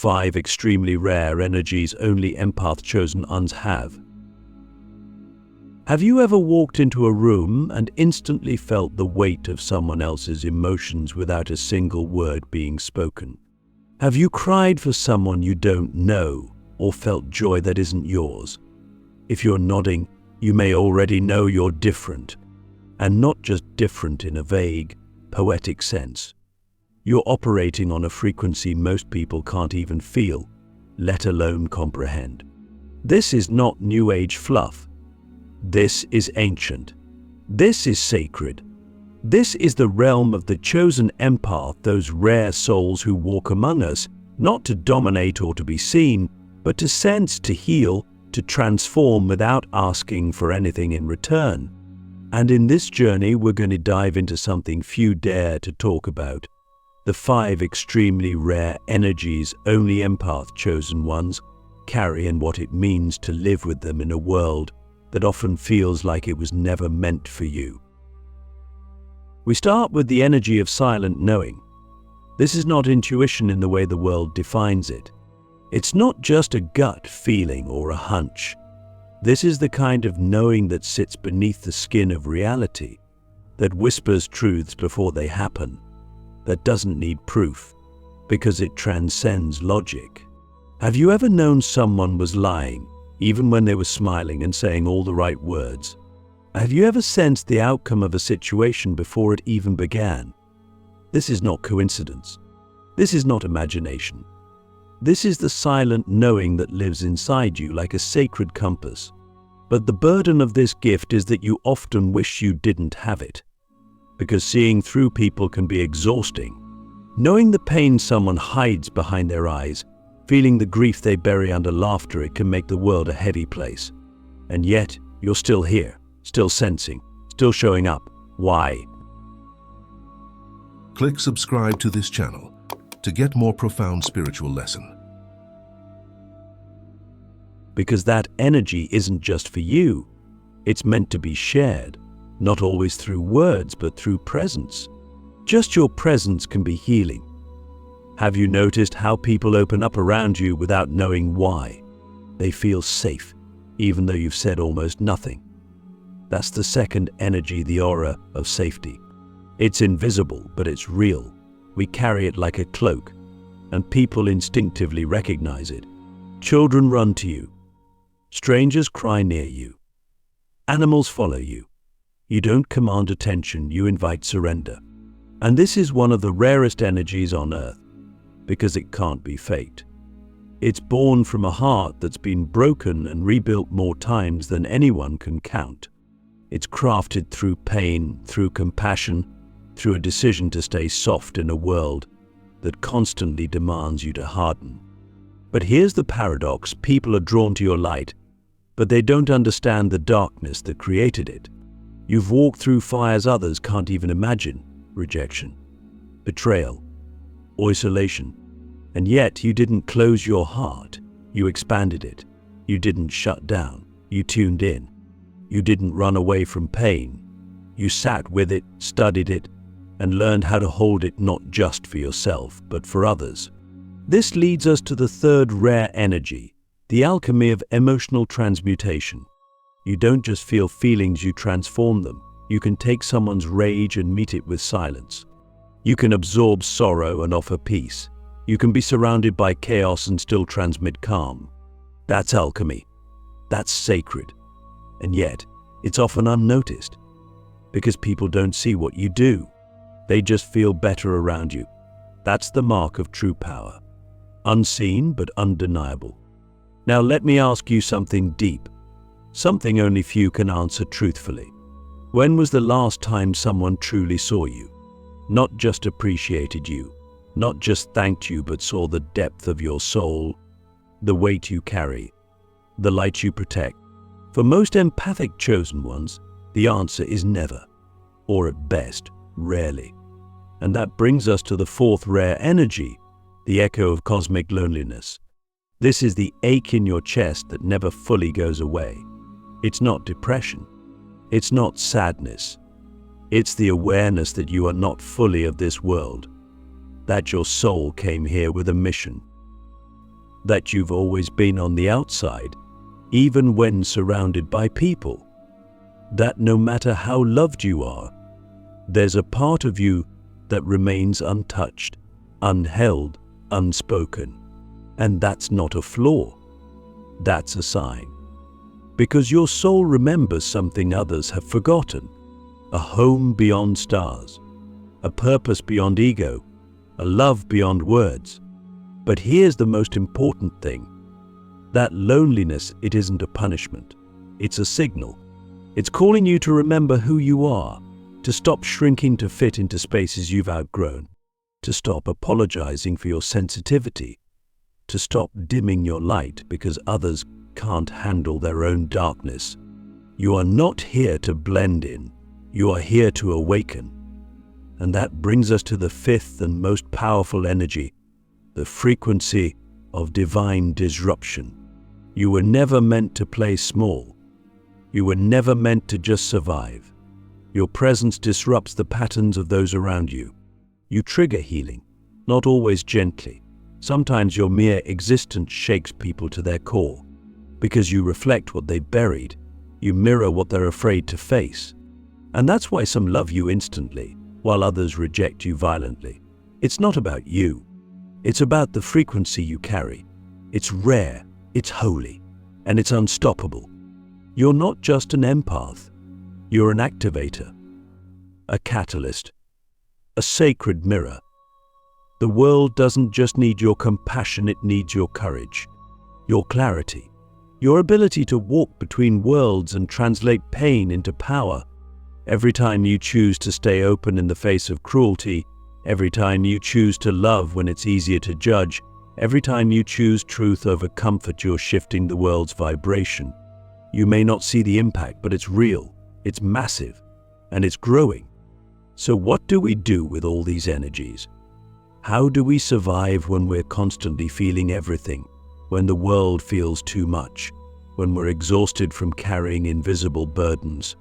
5 extremely rare energies only empath chosen ones have. Have you ever walked into a room and instantly felt the weight of someone else's emotions without a single word being spoken? Have you cried for someone you don't know or felt joy that isn't yours? If you're nodding, you may already know you're different, and not just different in a vague, poetic sense. You're operating on a frequency most people can't even feel, let alone comprehend. This is not New Age fluff. This is ancient. This is sacred. This is the realm of the chosen empath, those rare souls who walk among us, not to dominate or to be seen, but to sense, to heal, to transform without asking for anything in return. And in this journey, we're going to dive into something few dare to talk about. The 5 extremely rare energies only empath chosen ones carry, and what it means to live with them in a world that often feels like it was never meant for you. We start with the energy of silent knowing. This is not intuition in the way the world defines it. It's not just a gut feeling or a hunch. This is the kind of knowing that sits beneath the skin of reality, that whispers truths before they happen, that doesn't need proof, because it transcends logic. Have you ever known someone was lying, even when they were smiling and saying all the right words? Have you ever sensed the outcome of a situation before it even began? This is not coincidence. This is not imagination. This is the silent knowing that lives inside you like a sacred compass. But the burden of this gift is that you often wish you didn't have it, because seeing through people can be exhausting. Knowing the pain someone hides behind their eyes, feeling the grief they bury under laughter, it can make the world a heavy place. And yet, you're still here, still sensing, still showing up. Why? Click subscribe to this channel to get more profound spiritual lesson. Because that energy isn't just for you. It's meant to be shared, not always through words, but through presence. Just your presence can be healing. Have you noticed how people open up around you without knowing why? They feel safe, even though you've said almost nothing. That's the second energy, the aura of safety. It's invisible, but it's real. We carry it like a cloak, and people instinctively recognize it. Children run to you. Strangers cry near you. Animals follow you. You don't command attention, you invite surrender. And this is one of the rarest energies on earth, because it can't be faked. It's born from a heart that's been broken and rebuilt more times than anyone can count. It's crafted through pain, through compassion, through a decision to stay soft in a world that constantly demands you to harden. But here's the paradox: people are drawn to your light, but they don't understand the darkness that created it. You've walked through fires others can't even imagine: rejection, betrayal, isolation. And yet you didn't close your heart, you expanded it. You didn't shut down, you tuned in. You didn't run away from pain. You sat with it, studied it, and learned how to hold it, not just for yourself, but for others. This leads us to the third rare energy, the alchemy of emotional transmutation. You don't just feel feelings, you transform them. You can take someone's rage and meet it with silence. You can absorb sorrow and offer peace. You can be surrounded by chaos and still transmit calm. That's alchemy. That's sacred. And yet, it's often unnoticed, because people don't see what you do. They just feel better around you. That's the mark of true power. Unseen but undeniable. Now let me ask you something deep, something only few can answer truthfully. When was the last time someone truly saw you? Not just appreciated you, not just thanked you, but saw the depth of your soul, the weight you carry, the light you protect. For most empathic chosen ones, the answer is never, or at best, rarely. And that brings us to the fourth rare energy, the echo of cosmic loneliness. This is the ache in your chest that never fully goes away. It's not depression. It's not sadness. It's the awareness that you are not fully of this world, that your soul came here with a mission. that you've always been on the outside, even when surrounded by people. That no matter how loved you are, there's a part of you that remains untouched, unheld, unspoken. And that's not a flaw. That's a sign. Because your soul remembers something others have forgotten. A home beyond stars, a purpose beyond ego, a love beyond words. But here's the most important thing. That loneliness, it isn't a punishment. It's a signal. It's calling you to remember who you are, to stop shrinking to fit into spaces you've outgrown, to stop apologizing for your sensitivity, to stop dimming your light because others can't handle their own darkness. You are not here to blend in. You are here to awaken. And that brings us to the fifth and most powerful energy, the frequency of divine disruption. You were never meant to play small. You were never meant to just survive. Your presence disrupts the patterns of those around you. You trigger healing, not always gently. Sometimes your mere existence shakes people to their core. Because you reflect what they've buried, you mirror what they're afraid to face. And that's why some love you instantly, while others reject you violently. It's not about you. It's about the frequency you carry. It's rare, it's holy, and it's unstoppable. You're not just an empath. You're an activator, a catalyst, a sacred mirror. The world doesn't just need your compassion, it needs your courage, your clarity, your ability to walk between worlds and translate pain into power. Every time you choose to stay open in the face of cruelty, every time you choose to love when it's easier to judge, every time you choose truth over comfort, you're shifting the world's vibration. You may not see the impact, but it's real, it's massive, and it's growing. So what do we do with all these energies? How do we survive when we're constantly feeling everything, when the world feels too much, when we're exhausted from carrying invisible burdens?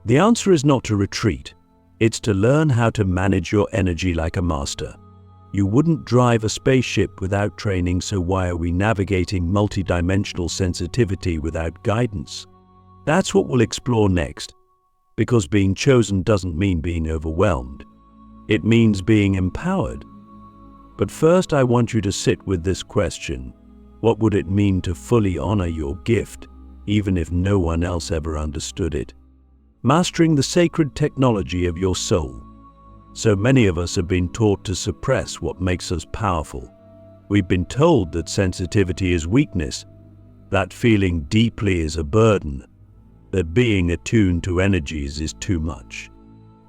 The answer is not to retreat. It's to learn how to manage your energy like a master. You wouldn't drive a spaceship without training, so why are we navigating multidimensional sensitivity without guidance? That's what we'll explore next. Because being chosen doesn't mean being overwhelmed. It means being empowered. But first, I want you to sit with this question. What would it mean to fully honor your gift, even if no one else ever understood it? Mastering the sacred technology of your soul. So many of us have been taught to suppress what makes us powerful. We've been told that sensitivity is weakness, that feeling deeply is a burden, that being attuned to energies is too much.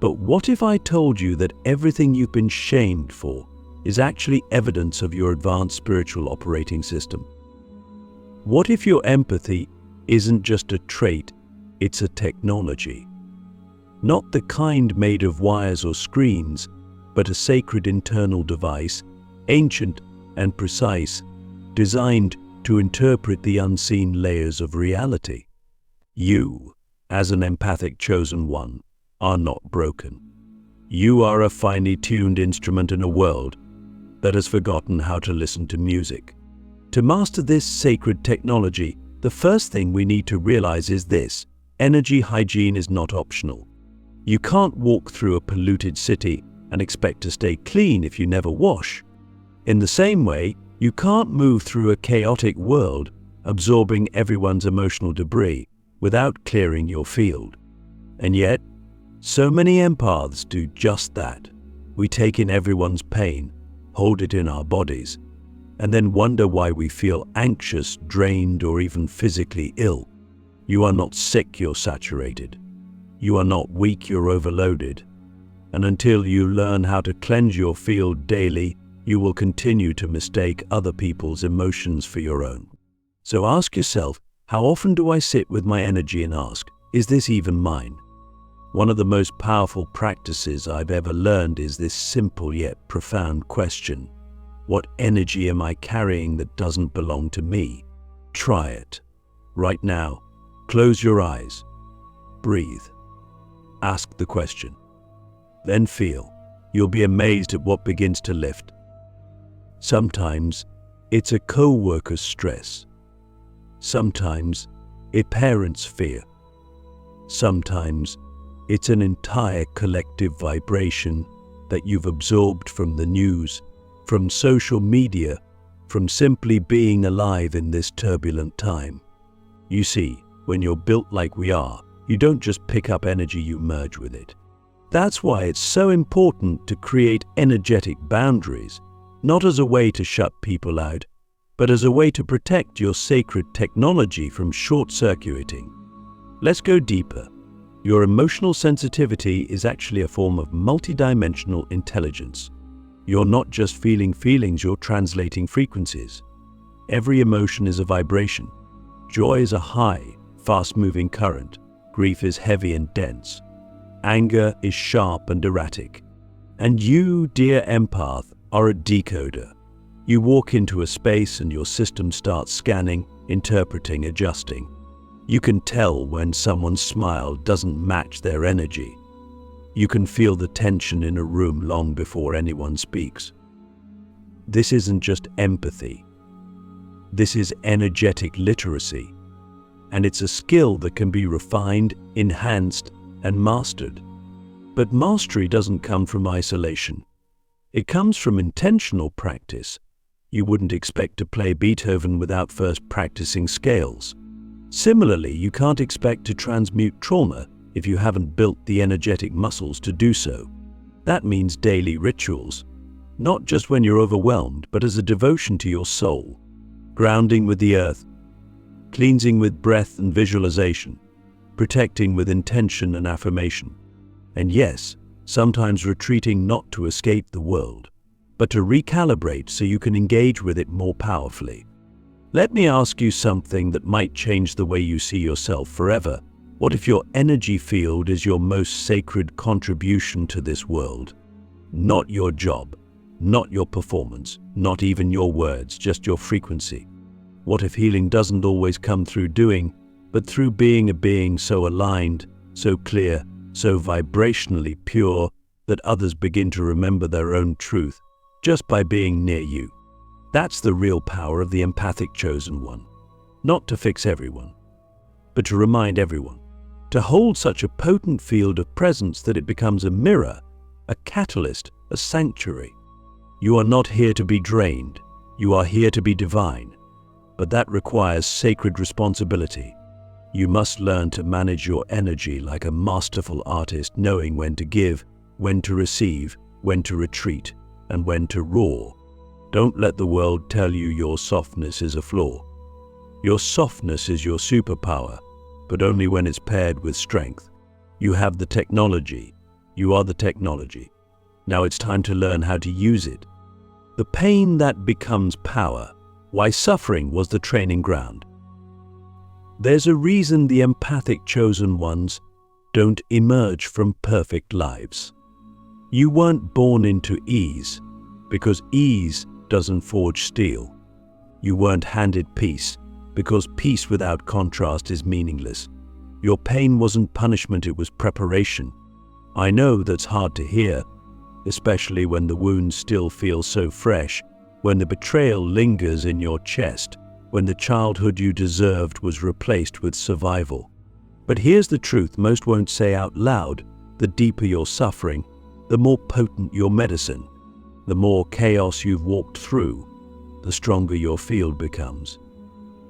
But what if I told you that everything you've been shamed for is actually evidence of your advanced spiritual operating system? What if your empathy isn't just a trait, it's a technology? Not the kind made of wires or screens, but a sacred internal device, ancient and precise, designed to interpret the unseen layers of reality. You, as an empathic chosen one, are not broken. You are a finely tuned instrument in a world that has forgotten how to listen to music. To master this sacred technology, the first thing we need to realize is this: energy hygiene is not optional. You can't walk through a polluted city and expect to stay clean if you never wash. In the same way, you can't move through a chaotic world, absorbing everyone's emotional debris without clearing your field. And yet, so many empaths do just that. We take in everyone's pain, hold it in our bodies, and then wonder why we feel anxious, drained, or even physically ill. You are not sick, you're saturated. You are not weak, you're overloaded. And until you learn how to cleanse your field daily, you will continue to mistake other people's emotions for your own. So ask yourself, how often do I sit with my energy and ask, is this even mine? One of the most powerful practices I've ever learned is this simple yet profound question: what energy am I carrying that doesn't belong to me? Try it. Right now, close your eyes. Breathe. Ask the question. Then feel. You'll be amazed at what begins to lift. Sometimes, it's a co-worker's stress. Sometimes a parent's fear. Sometimes it's an entire collective vibration that you've absorbed from the news, from social media, from simply being alive in this turbulent time. You see, when you're built like we are, you don't just pick up energy, you merge with it. That's why it's so important to create energetic boundaries, not as a way to shut people out, but as a way to protect your sacred technology from short-circuiting. Let's go deeper. Your emotional sensitivity is actually a form of multidimensional intelligence. You're not just feeling feelings, you're translating frequencies. Every emotion is a vibration. Joy is a high, fast-moving current. Grief is heavy and dense. Anger is sharp and erratic. And you, dear empath, are a decoder. You walk into a space and your system starts scanning, interpreting, adjusting. You can tell when someone's smile doesn't match their energy. You can feel the tension in a room long before anyone speaks. This isn't just empathy. This is energetic literacy. And it's a skill that can be refined, enhanced, and mastered. But mastery doesn't come from isolation. It comes from intentional practice. You wouldn't expect to play Beethoven without first practicing scales. Similarly, you can't expect to transmute trauma if you haven't built the energetic muscles to do so. That means daily rituals, not just when you're overwhelmed, but as a devotion to your soul. Grounding with the earth, cleansing with breath and visualization, protecting with intention and affirmation. And yes, sometimes retreating not to escape the world, but to recalibrate so you can engage with it more powerfully. Let me ask you something that might change the way you see yourself forever. What if your energy field is your most sacred contribution to this world? Not your job, not your performance, not even your words, just your frequency. What if healing doesn't always come through doing, but through being a being so aligned, so clear, so vibrationally pure that others begin to remember their own truth just by being near you? That's the real power of the empathic chosen one. Not to fix everyone, but to remind everyone. To hold such a potent field of presence that it becomes a mirror, a catalyst, a sanctuary. You are not here to be drained. You are here to be divine. But that requires sacred responsibility. You must learn to manage your energy like a masterful artist, knowing when to give, when to receive, when to retreat, and when to roar. Don't let the world tell you your softness is a flaw. Your softness is your superpower, but only when it's paired with strength. You have the technology. You are the technology. Now it's time to learn how to use it. The pain that becomes power. Why suffering was the training ground. There's a reason the empathic chosen ones don't emerge from perfect lives. You weren't born into ease, because ease doesn't forge steel. You weren't handed peace, because peace without contrast is meaningless. Your pain wasn't punishment, it was preparation. I know that's hard to hear, especially when the wounds still feel so fresh, when the betrayal lingers in your chest, when the childhood you deserved was replaced with survival. But here's the truth most won't say out loud. The deeper your suffering, the more potent your medicine. The more chaos you've walked through, the stronger your field becomes.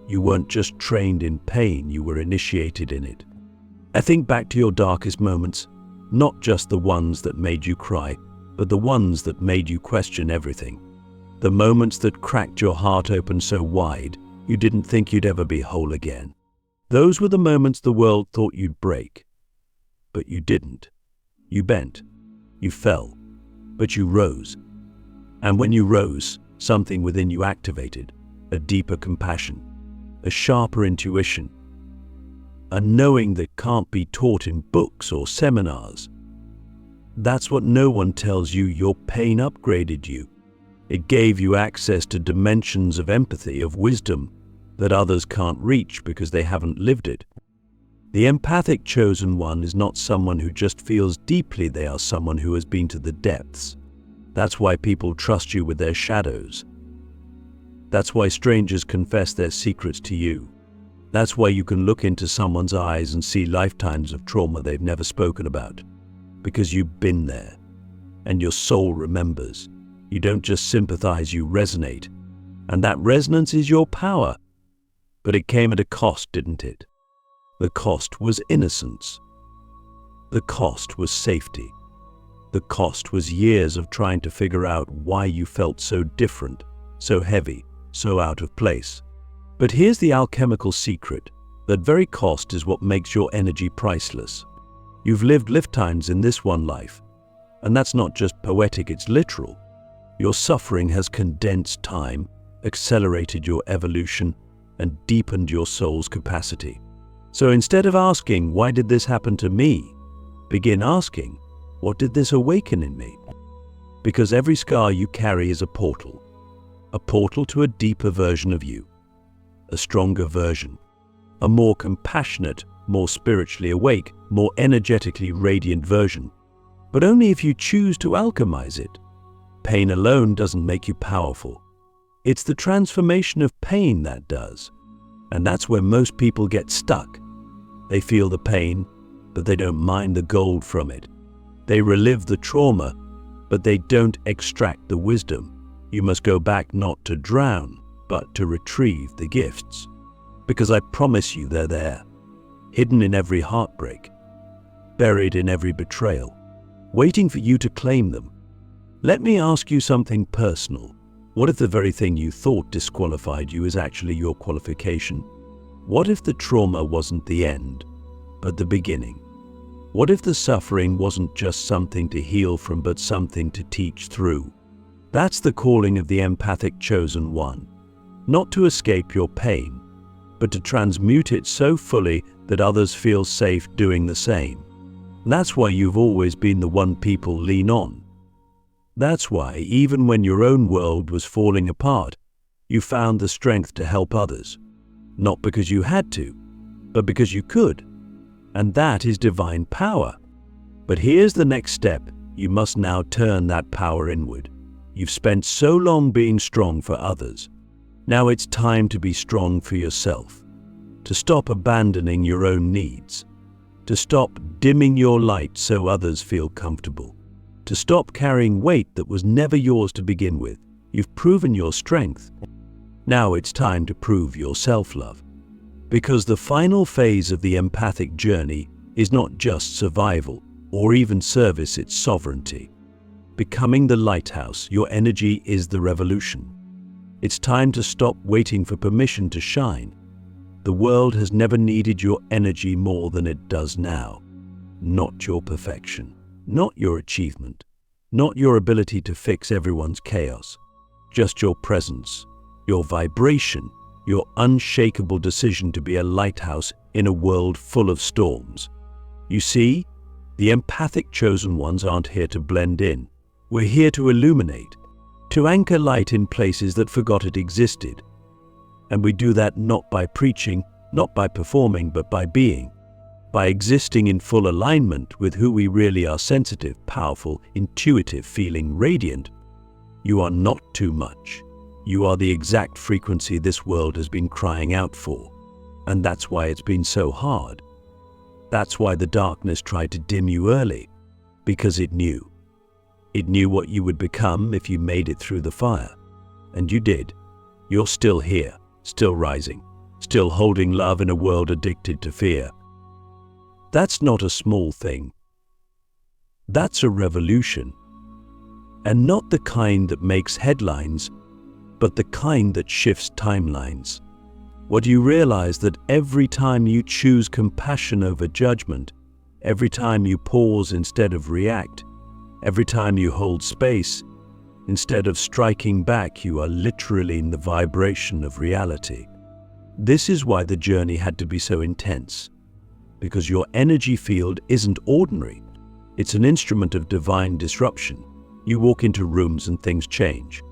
You weren't just trained in pain, you were initiated in it. I think back to your darkest moments, not just the ones that made you cry, but the ones that made you question everything. The moments that cracked your heart open so wide, you didn't think you'd ever be whole again. Those were the moments the world thought you'd break. But you didn't. You bent. You fell. But you rose. And when you rose, something within you activated. A deeper compassion. A sharper intuition. A knowing that can't be taught in books or seminars. That's what no one tells you. Your pain upgraded you. It gave you access to dimensions of empathy, of wisdom, that others can't reach because they haven't lived it. The empathic chosen one is not someone who just feels deeply, they are someone who has been to the depths. That's why people trust you with their shadows. That's why strangers confess their secrets to you. That's why you can look into someone's eyes and see lifetimes of trauma they've never spoken about. Because you've been there, and your soul remembers. You don't just sympathize, you resonate. And that resonance is your power. But it came at a cost, didn't it? The cost was innocence. The cost was safety. The cost was years of trying to figure out why you felt so different, so heavy, so out of place. But here's the alchemical secret. That very cost is what makes your energy priceless. You've lived lifetimes in this one life. And that's not just poetic, it's literal. Your suffering has condensed time, accelerated your evolution, and deepened your soul's capacity. So instead of asking, why did this happen to me? Begin asking, what did this awaken in me? Because every scar you carry is a portal to a deeper version of you, a stronger version, a more compassionate, more spiritually awake, more energetically radiant version. But only if you choose to alchemize it. Pain alone doesn't make you powerful. It's the transformation of pain that does. And that's where most people get stuck. They feel the pain, but they don't mine the gold from it. They relive the trauma, but they don't extract the wisdom. You must go back not to drown, but to retrieve the gifts. Because I promise you they're there, hidden in every heartbreak, buried in every betrayal, waiting for you to claim them. Let me ask you something personal. What if the very thing you thought disqualified you is actually your qualification? What if the trauma wasn't the end, but the beginning? What if the suffering wasn't just something to heal from, but something to teach through? That's the calling of the empathic chosen one. Not to escape your pain, but to transmute it so fully that others feel safe doing the same. That's why you've always been the one people lean on. That's why, even when your own world was falling apart, you found the strength to help others. Not because you had to, but because you could. And that is divine power. But here's the next step. You must now turn that power inward. You've spent so long being strong for others. Now it's time to be strong for yourself. To stop abandoning your own needs. To stop dimming your light so others feel comfortable. To stop carrying weight that was never yours to begin with. You've proven your strength. Now it's time to prove your self-love. Because the final phase of the empathic journey is not just survival or even service, it's sovereignty. Becoming the lighthouse, your energy is the revolution. It's time to stop waiting for permission to shine. The world has never needed your energy more than it does now. Not your perfection, not your achievement, not your ability to fix everyone's chaos. Just your presence, your vibration, your unshakable decision to be a lighthouse in a world full of storms. You see, the empathic chosen ones aren't here to blend in. We're here to illuminate, to anchor light in places that forgot it existed. And we do that not by preaching, not by performing, but by being. By existing in full alignment with who we really are: sensitive, powerful, intuitive, feeling radiant. You are not too much. You are the exact frequency this world has been crying out for. And that's why it's been so hard. That's why the darkness tried to dim you early. Because it knew. It knew what you would become if you made it through the fire. And you did. You're still here, still rising, still holding love in a world addicted to fear. That's not a small thing. That's a revolution. And not the kind that makes headlines, but the kind that shifts timelines. What you realize that every time you choose compassion over judgment, every time you pause instead of react, every time you hold space instead of striking back, you are literally in the vibration of reality. This is why the journey had to be so intense. Because your energy field isn't ordinary. It's an instrument of divine disruption. You walk into rooms and things change.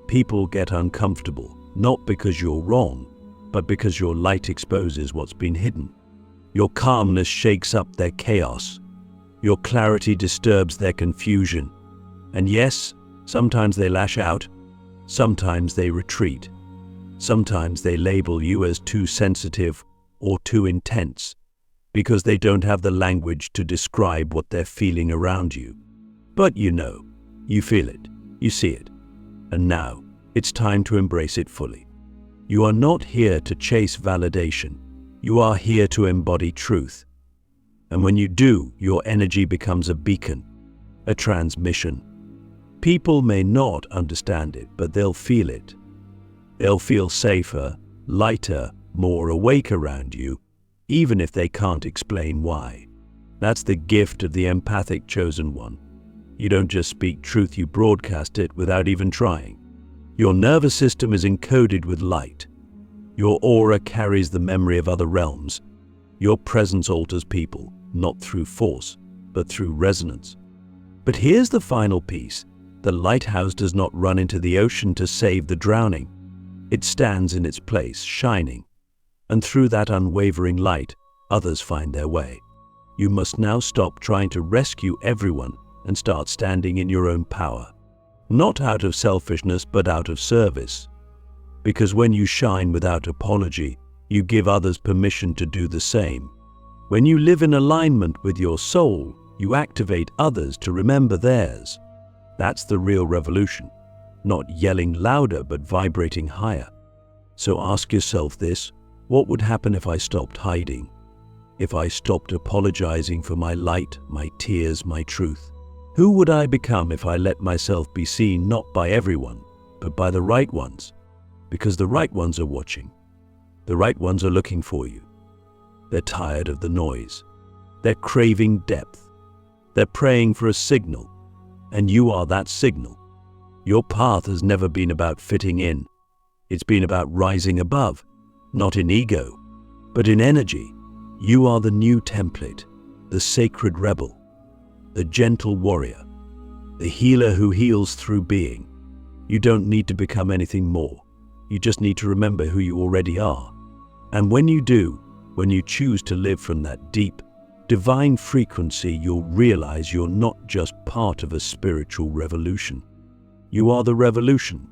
People get uncomfortable, not because you're wrong, but because your light exposes what's been hidden. Your calmness shakes up their chaos. Your clarity disturbs their confusion. And yes, sometimes they lash out, sometimes they retreat. Sometimes they label you as too sensitive or too intense because they don't have the language to describe what they're feeling around you. But you know, you feel it, you see it, and now it's time to embrace it fully. You are not here to chase validation. You are here to embody truth. And when you do, your energy becomes a beacon, a transmission. People may not understand it, but they'll feel it. They'll feel safer, lighter, more awake around you, even if they can't explain why. That's the gift of the empathic chosen one. You don't just speak truth, you broadcast it without even trying. Your nervous system is encoded with light. Your aura carries the memory of other realms. Your presence alters people, not through force, but through resonance. But here's the final piece. The lighthouse does not run into the ocean to save the drowning. It stands in its place, shining. And through that unwavering light, others find their way. You must now stop trying to rescue everyone and start standing in your own power. Not out of selfishness, but out of service. Because when you shine without apology, you give others permission to do the same. When you live in alignment with your soul, you activate others to remember theirs. That's the real revolution. Not yelling louder, but vibrating higher. So ask yourself this: what would happen if I stopped hiding? If I stopped apologizing for my light, my tears, my truth? Who would I become if I let myself be seen not by everyone, but by the right ones? Because the right ones are watching. The right ones are looking for you. They're tired of the noise. They're craving depth. They're praying for a signal, and you are that signal. Your path has never been about fitting in. It's been about rising above, not in ego, but in energy. You are the new template, the sacred rebel, the gentle warrior, the healer who heals through being. You don't need to become anything more. You just need to remember who you already are. And when you do, when you choose to live from that deep, divine frequency, you'll realize you're not just part of a spiritual revolution. You are the revolution.